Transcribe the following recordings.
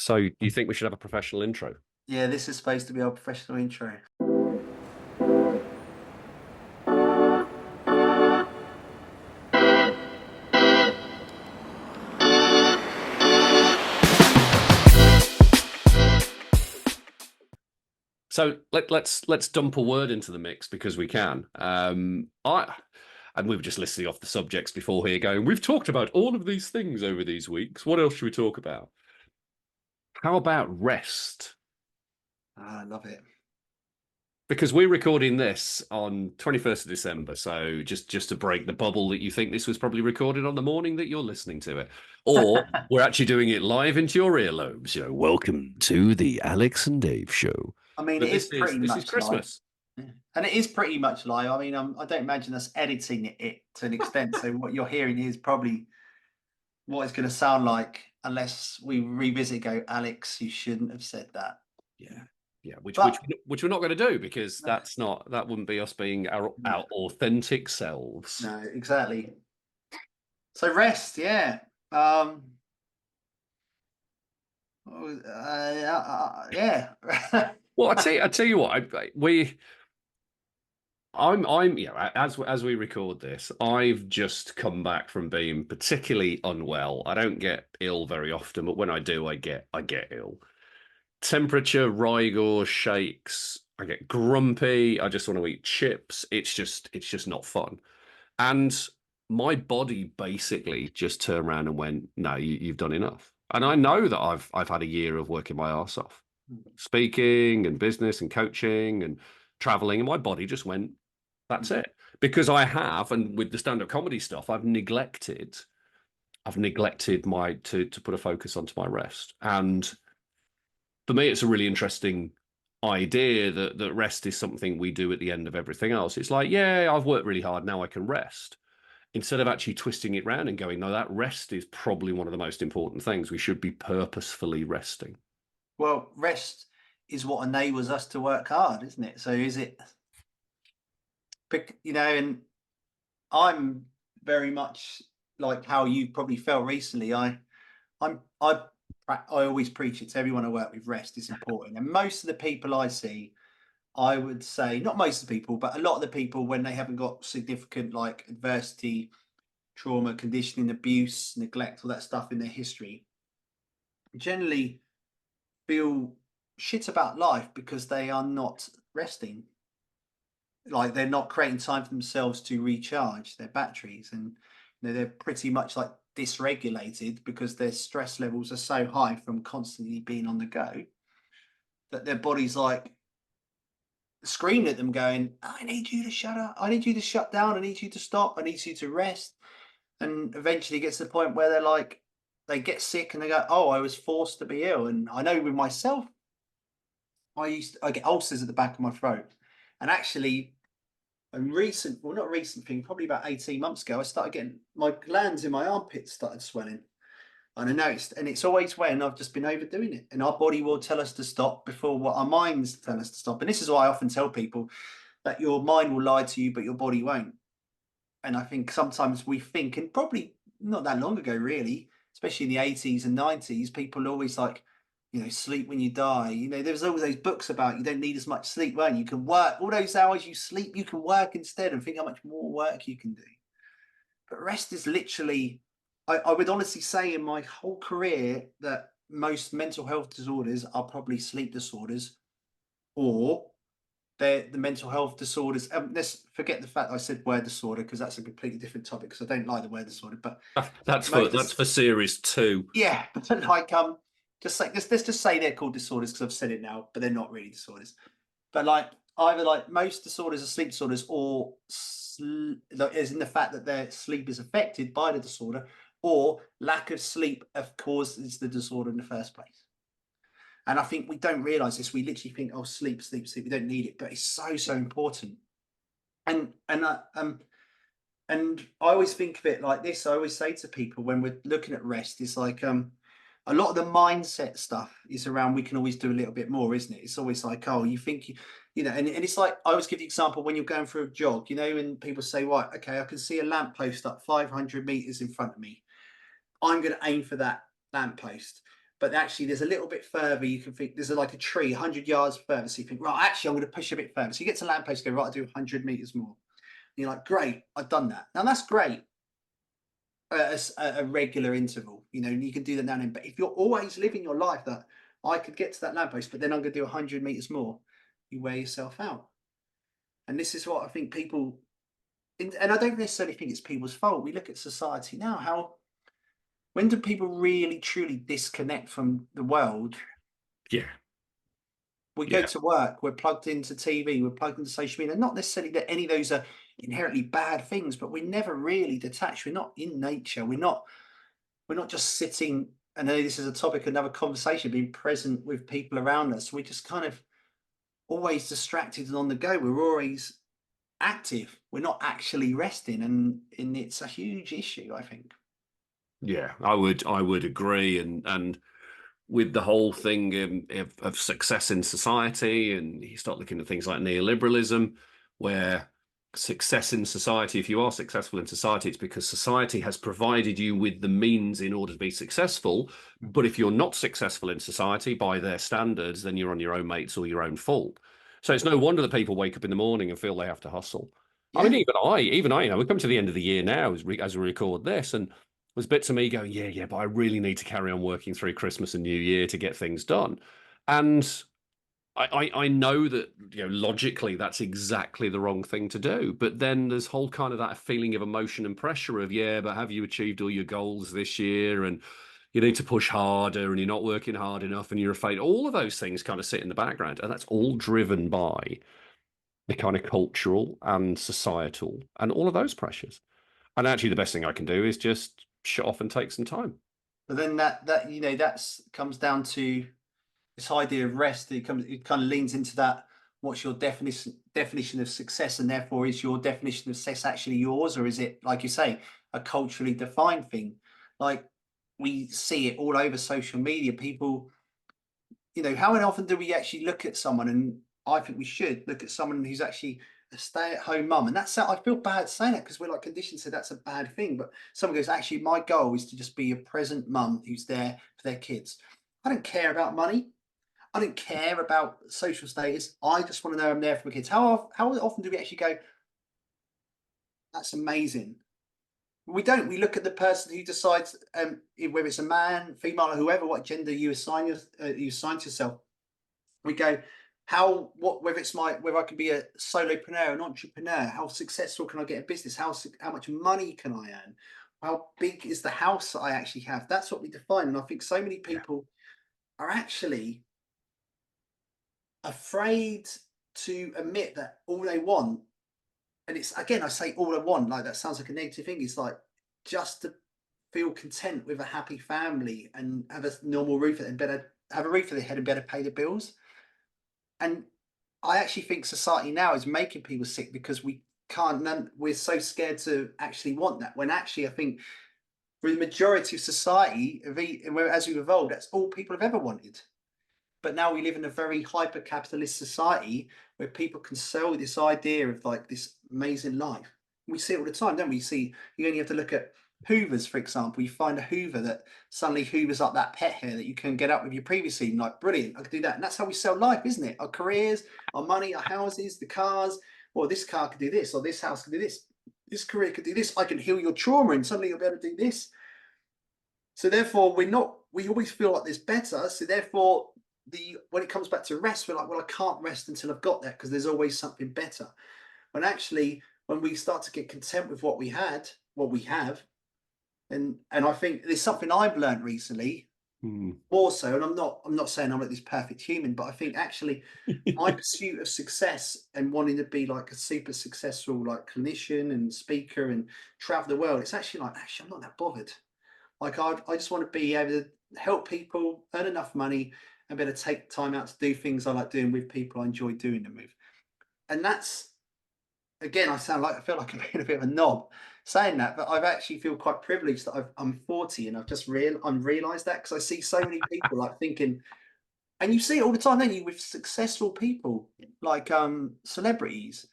So you think we should have a professional intro? Yeah, this is supposed to be our professional intro. So let's dump a word into the mix because we can. I and we were just listing off the subjects before here, going, we've talked about all of these things over these weeks. What else should we talk about? How about rest? I love it. Because we're recording this on 21st of December, so just to break the bubble that you think this was probably recorded on the morning that you're listening to it, or we're actually doing it live into your earlobes. Welcome to the Alex and Dave show. I mean, But it is this pretty this is much live. Christmas. Yeah. And it is pretty much live. I mean, I don't imagine us editing it to an extent. So what you're hearing is probably what it's going to sound like, unless we revisit. Go, Alex, you shouldn't have said that. Yeah, yeah. But Which we're not going to do because that wouldn't be us being no, our authentic selves. no, exactly. So rest, yeah. Um, yeah. Well, I tell you what, I'm as we record this, I've just come back from being particularly unwell. I don't get ill very often, but when I do, I get ill. Temperature, rigor, shakes. I get grumpy. I just want to eat chips. It's just not fun. And my body basically just turned around and went, "No, you've done enough." And I know that I've had a year of working my arse off, speaking and business and coaching and traveling, and my body just went, "That's it." Because I have, and with the stand-up comedy stuff, I've neglected my to put a focus onto my rest. And for me, it's a really interesting idea that rest is something we do at the end of everything else. It's like, yeah, I've worked really hard, now I can rest, instead of actually twisting it round and going, no, that rest is probably one of the most important things. We should be purposefully resting. Well, rest is what enables us to work hard, isn't it? So is it, and I'm very much like how you probably felt recently. I'm I always preach it to everyone I work with. Rest is important, and most of the people I see, I would say, not most of the people, but a lot of the people, when they haven't got significant like adversity, trauma, conditioning, abuse, neglect, all that stuff in their history, generally feel shit about life because they are not resting. Like they're not creating time for themselves to recharge their batteries, and they're pretty much like dysregulated because their stress levels are so high from constantly being on the go that their body's like screaming at them, going, I need you to shut up, I need you to shut down, I need you to stop, I need you to rest. And eventually it gets to the point where they're like, they get sick and they go, oh, I was forced to be ill. And I know with myself, I get ulcers at the back of my throat. And actually, well, not recent thing, probably about 18 months ago, I started getting my glands in my armpits started swelling. And I noticed, and it's always when I've just been overdoing it. And our body will tell us to stop before what our minds tell us to stop. And this is why I often tell people that your mind will lie to you, but your body won't. And I think sometimes we think, and probably not that long ago, really, especially in the 80s and 90s, people always like, sleep when you die. There was always those books about you don't need as much sleep, weren't you? You can work all those hours you sleep, you can work instead and think how much more work you can do. But rest is literally, I would honestly say in my whole career that most mental health disorders are probably sleep disorders, or they're the mental health disorders. Let's forget the fact I said word disorder because that's a completely different topic because I don't like the word disorder. But That's for most, that's for series two. yeah, but like just like let's just say they're called disorders because I've said it now, but they're not really disorders. But like either like most disorders are sleep disorders, or is in the fact that their sleep is affected by the disorder, or lack of sleep of causes the disorder in the first place. And I think we don't realize this. We literally think, oh, sleep, sleep, sleep. We don't need it, but it's so so important. And I always think of it like this. I always say to people when we're looking at rest, it's like a lot of the mindset stuff is around we can always do a little bit more, isn't it? It's always like, oh, you think and it's like I always give the example when you're going for a jog, and people say, right, okay, I can see a lamppost up 500 meters in front of me. I'm going to aim for that lamppost. but actually there's a little bit further. You can think there's like a tree 100 yards further. So you think, right, actually, I'm going to push a bit further. So you get to lamppost, go, right, I'll do 100 meters more. And you're like, great, I've done that. Now that's great at a regular interval. You can do that now and then. But if you're always living your life that I could get to that lamppost, but then I'm going to do 100 meters more, you wear yourself out. And this is what I think people, and I don't necessarily think it's people's fault. We look at society now, when do people really truly disconnect from the world? Yeah. We go Yeah. to work, we're plugged into TV, we're plugged into social media. Not necessarily that any of those are inherently bad things, but we're never really detached. We're not in nature. We're not just sitting. I know this is a topic, another conversation, being present with people around us. We're just kind of always distracted and on the go. We're always active. We're not actually resting, and it's a huge issue, I think. Yeah, I would agree, and with the whole thing of success in society, and you start looking at things like neoliberalism, where success in society, if you are successful in society, it's because society has provided you with the means in order to be successful. But if you're not successful in society by their standards, then you're on your own mates or your own fault. So it's no wonder that people wake up in the morning and feel they have to hustle. I mean, Yeah. even I, we come to the end of the year now as we record this, and there's bits of me going, yeah, yeah, but I really need to carry on working through Christmas and New Year to get things done. And I know that, logically that's exactly the wrong thing to do. But then there's whole kind of that feeling of emotion and pressure of, yeah, but have you achieved all your goals this year? And you need to push harder and you're not working hard enough and you're afraid. All of those things kind of sit in the background. And that's all driven by the kind of cultural and societal and all of those pressures. And actually, the best thing I can do is just shut off and take some time. But then that's comes down to this idea of rest. It kind of leans into that. What's your definition of success, and therefore is your definition of success actually yours, or is it, like you say, a culturally defined thing? Like we see it all over social media. People, how often do we actually look at someone, and I think we should look at someone who's actually a stay-at-home mum, and I feel bad saying that because we're like conditioned to say that's a bad thing, but someone goes, actually, my goal is to just be a present mum who's there for their kids. I don't care about money. I don't care about social status. I just want to know I'm there for my kids. How often do we actually go, that's amazing? We don't. We look at the person who decides, whether it's a man, female, or whoever, what gender you assign to yourself. We go, whether I can be a solopreneur, an entrepreneur, how successful can I get a business? How much money can I earn? How big is the house that I actually have? That's what we define. And I think so many Yeah. people are actually afraid to admit that all they want, and it's, again, I say all I want, like that sounds like a negative thing. It's like just to feel content with a happy family and have a normal roof and better have a roof over their head and better pay the bills. And I actually think society now is making people sick because we're so scared to actually want that. When actually, I think for the majority of society, as we've evolved, that's all people have ever wanted. But now we live in a very hyper capitalist society where people can sell this idea of like this amazing life. We see it all the time, don't we? You only have to look at Hoovers, for example. You find a Hoover that suddenly hoovers up that pet hair that you can get up with you previously. And like, brilliant, I can do that. And that's how we sell life, isn't it? Our careers, our money, our houses, the cars. Well, this car could do this, or this house could do this. This career could do this. I can heal your trauma, and suddenly you'll be able to do this. So therefore, we always feel like there's better. So therefore, when it comes back to rest, we're like, well, I can't rest until I've got that because there's always something better. When actually, when we start to get content with what we have, and I think there's something I've learned recently, Hmm. more so, and I'm not saying I'm like this perfect human, but I think actually my pursuit of success and wanting to be like a super successful like clinician and speaker and travel the world, it's actually like, actually I'm not that bothered. Like I just want to be able to help people earn enough money and be able to take time out to do things I like doing with people I enjoy doing them with. And that's, again, I feel like I'm being a bit of a knob saying that, but I've actually feel quite privileged that I'm 40 and I'm realised that because I see so many people like thinking, and you see it all the time, don't you, with successful people like celebrities.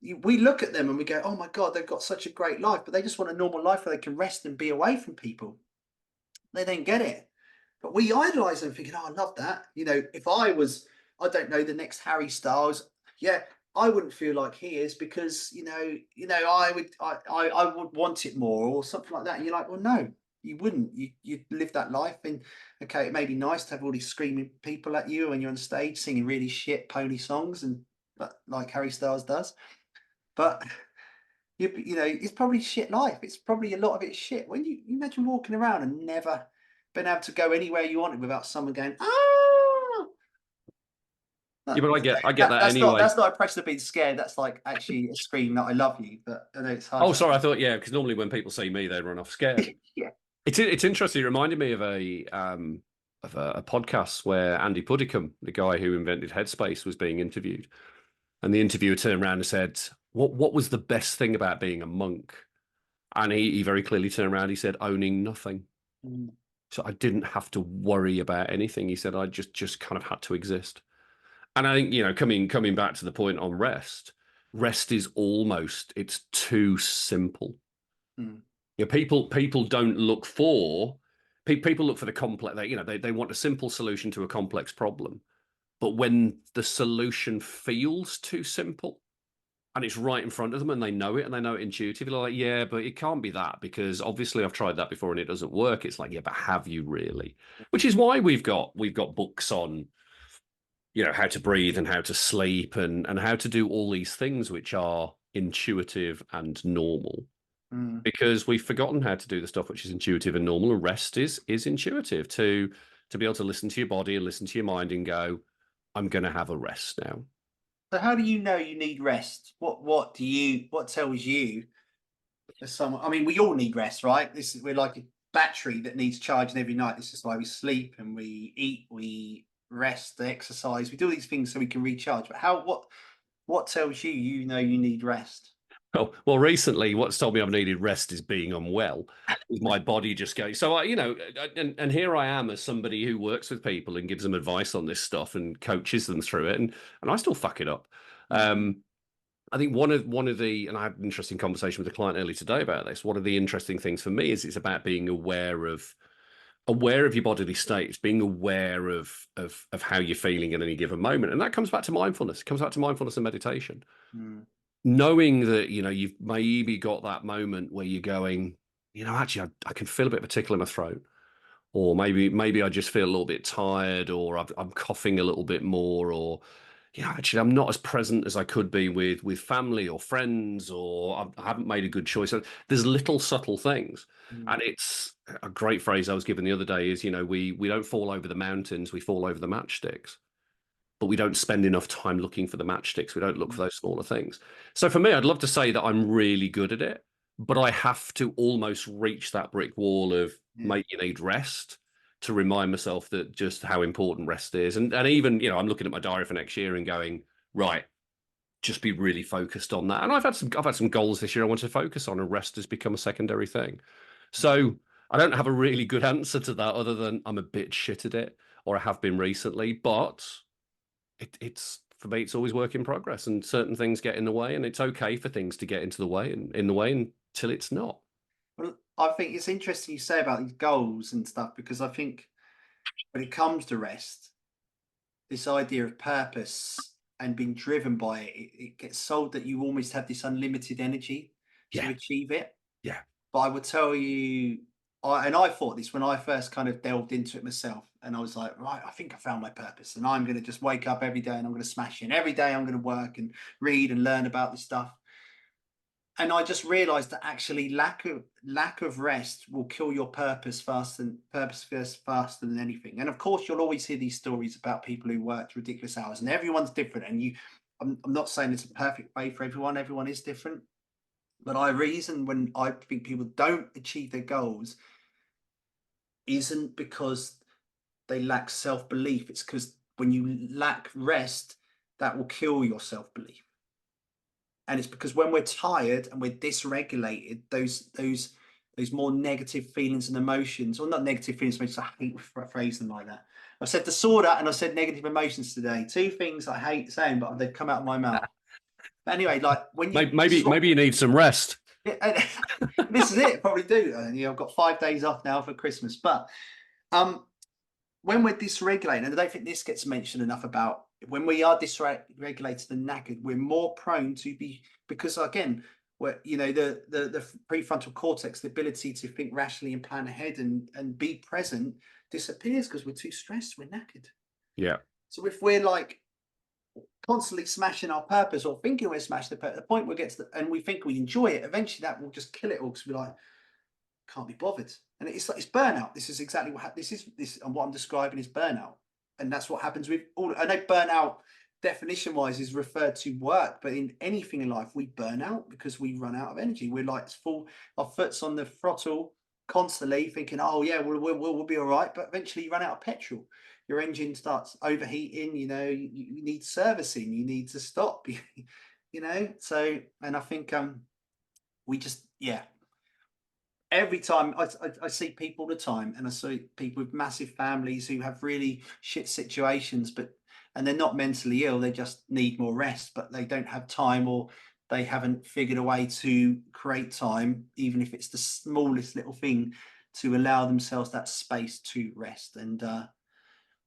We look at them and we go, oh my God, they've got such a great life, but they just want a normal life where they can rest and be away from people. They don't get it. But we idolize them thinking, oh, I love that. You know, if I was, I don't know, the next Harry Styles, yeah, I wouldn't feel like he is because, I would want it more or something like that. And you're like, well, no, you wouldn't. You'd live that life. And okay, it may be nice to have all these screaming people at you when you're on stage singing really shit pony songs but like Harry Styles does. But it's probably shit life. It's probably a lot of it's shit. When you imagine walking around and never been able to go anywhere you wanted without someone going, ah, Yeah, but I get that that's not anyway. a impression of being scared. That's like actually a scream that I love you. But I know it's hard Oh, to sorry, I thought yeah, because normally when people see me, they run off scared. yeah. It's interesting. It reminded me of a podcast where Andy Puddicombe, the guy who invented Headspace, was being interviewed, and the interviewer turned around and said, "What was the best thing about being a monk?" And he very clearly turned around. He said, "Owning nothing." Mm, So I didn't have to worry about anything. He said, "I just kind of had to exist." And I think coming back to the point on rest, rest is it's too simple. mm, People don't look for people look for the complex. They want a simple solution to a complex problem. But when the solution feels too simple and it's right in front of them and they know it intuitively, like, yeah, but it can't be that because obviously I've tried that before and it doesn't work. It's like, yeah, but have you really? Which is why we've got books on how to breathe and how to sleep and how to do all these things which are intuitive and normal mm. because we've forgotten how to do the stuff which is intuitive and normal. And rest is intuitive to be able to listen to your body and listen to your mind and go, I'm going to have a rest now. So how do you know you need rest? What tells you as someone? I mean, we all need rest, right? We're like a battery that needs charging every night. This is why we sleep and we eat, we rest, exercise, we do these things so we can recharge. But what tells you you need rest? Well, recently, what's told me I've needed rest is being unwell, with my body just going. So and here I am as somebody who works with people and gives them advice on this stuff and coaches them through it, and I still fuck it up. Mm, I think one of the, and I had an interesting conversation with a client earlier today about this. One of the interesting things for me is it's about being aware of your bodily states, being aware of how you're feeling at any given moment, and that comes back to mindfulness. It comes back to mindfulness and meditation. mm, Knowing that you've maybe got that moment where you're going, actually, I can feel a bit of a tickle in my throat, or maybe I just feel a little bit tired, or I'm coughing a little bit more, or actually I'm not as present as I could be with family or friends, or I haven't made a good choice. So there's little subtle things, mm, and it's a great phrase I was given the other day is we don't fall over the mountains, we fall over the matchsticks. But we don't spend enough time looking for the matchsticks. We don't look for mm. those smaller things. So for me, I'd love to say that I'm really good at it, but I have to almost reach that brick wall of, Yeah. mate, you need rest to remind myself that just how important rest is. And even, I'm looking at my diary for next year and going, right, just be really focused on that. And I've had some goals this year I want to focus on, and rest has become a secondary thing. So I don't have a really good answer to that other than I'm a bit shit at it, or I have been recently, but it's for me, it's always work in progress, and certain things get in the way, and it's okay for things to get into the way and in the way until it's not. Well, I think it's interesting you say about these goals and stuff because I think when it comes to rest, this idea of purpose and being driven by it gets sold that you almost have this unlimited energy to Yeah, achieve it. yeah. But I would tell you, I thought this when I first kind of delved into it myself, and I was like, right, I think I found my purpose, and I'm going to just wake up every day and I'm going to smash in. Every day I'm going to work and read and learn about this stuff. And I just realized that actually lack of rest will kill your purpose first faster than anything. And of course, you'll always hear these stories about people who worked ridiculous hours, and everyone's different. And I'm not saying it's a perfect way for everyone. Everyone is different. But I reason when I think people don't achieve their goals isn't because they lack self belief. It's because when you lack rest, that will kill your self belief. And it's because when we're tired and we're dysregulated, those more negative feelings and emotions, or not negative feelings, I hate phrasing them like that. I've said disorder and I've said negative emotions today. Two things I hate saying, but they've come out of my mouth. But anyway, like when you Maybe you need some rest. this is it, probably do. I've got 5 days off now for Christmas, but um, when we're dysregulated, and I don't think this gets mentioned enough about when we are dysregulated and knackered, we're more prone to be, because again, where the prefrontal cortex, the ability to think rationally and plan ahead and be present disappears because we're too stressed, we're knackered. Yeah. So if we're like constantly smashing our purpose or thinking we're smashing the point we get to and we think we enjoy it, eventually that will just kill it all because we're like, can't be bothered. And it's like, it's burnout. This is exactly what this and what I'm describing is burnout. And that's what happens with all. I know burnout definition wise is referred to work, but in anything in life we burn out because we run out of energy. We're like full, our foot's on the throttle constantly thinking, oh yeah, we'll be all right, but eventually you run out of petrol. Your engine starts overheating, you need servicing, you need to stop. So, and I think we just, yeah, every time I see people all the time, and I see people with massive families who have really shit situations, and they're not mentally ill, they just need more rest, but they don't have time, or they haven't figured a way to create time, even if it's the smallest little thing, to allow themselves that space to rest. And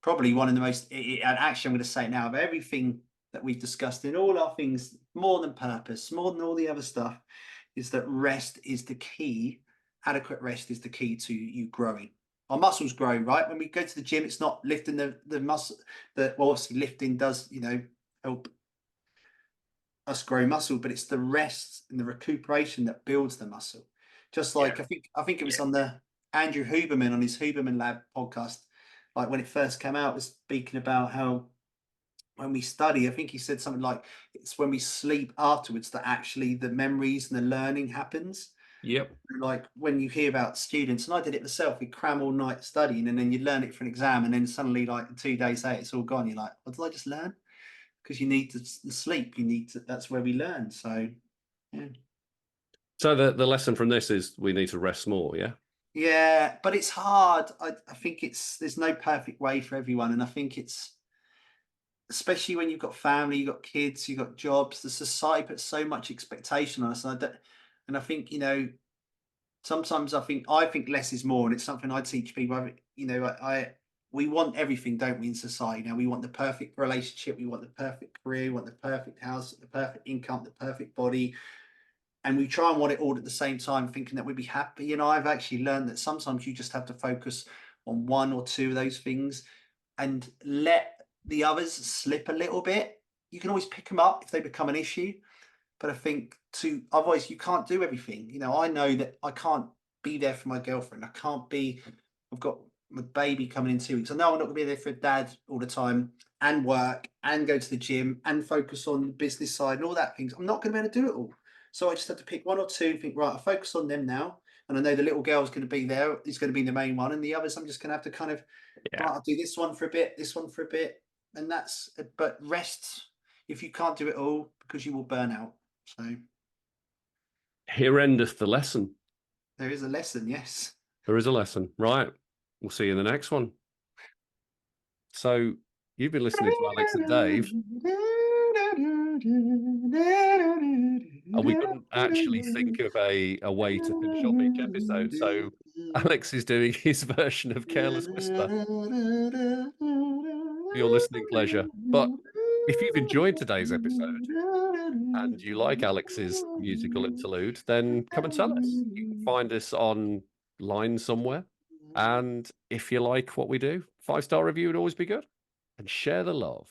probably one of the most, and actually I'm going to say it now, of everything that we've discussed in all our things, more than purpose, more than all the other stuff, is that rest is the key. Adequate rest is the key to you growing. Our muscles grow, right? When we go to the gym, it's not lifting the muscle. Well, obviously lifting does, help us grow muscle, but it's the rest and the recuperation that builds the muscle. Just like Yeah. I think it was on the Andrew Huberman on his Huberman Lab podcast, like when it first came out, was speaking about how when we study, I think he said something like it's when we sleep afterwards that actually the memories and the learning happens. Yep. Like when you hear about students, and I did it myself, we cram all night studying and then you learn it for an exam, and then suddenly like 2 days later it's all gone. You're like, what did I just learn? Because you need to sleep, you need to, that's where we learn. So yeah. So the lesson from this is we need to rest more, yeah? Yeah, but it's hard. I think there's no perfect way for everyone, and I think it's, especially when you've got family, you've got kids, you've got jobs, the society puts so much expectation on us, and I think, sometimes I think less is more, and it's something I teach people. We want everything, don't we, in society? Now we want the perfect relationship, we want the perfect career, we want the perfect house, the perfect income, the perfect body, and we try and want it all at the same time, thinking that we'd be happy. I've actually learned that sometimes you just have to focus on one or two of those things and let the others slip a little bit. You can always pick them up if they become an issue, but I think to otherwise you can't do everything. I know that I can't be there for my girlfriend. I can't be. I've got my baby coming in 2 weeks. I know I'm not going to be there for dad all the time, and work, and go to the gym, and focus on the business side and all that things. I'm not going to be able to do it all. So I just have to pick one or two. Think, right, I focus on them now, and I know the little girl's going to be there. Is going to be the main one, and the others I'm just going to have to kind of, Yeah. right, I'll do this one for a bit, this one for a bit, and that's. But rest if you can't do it all because you will burn out. So Here endeth the lesson. there is a lesson, yes. There is a lesson. Right. We'll see you in the next one. So you've been listening to Alex and Dave, and we couldn't actually think of a way to finish off each episode. So Alex is doing his version of Careless Whisper for your listening pleasure. But if you've enjoyed today's episode and you like Alex's musical interlude, then come and tell us. You can find us online somewhere. And if you like what we do, 5-star review would always be good. And share the love.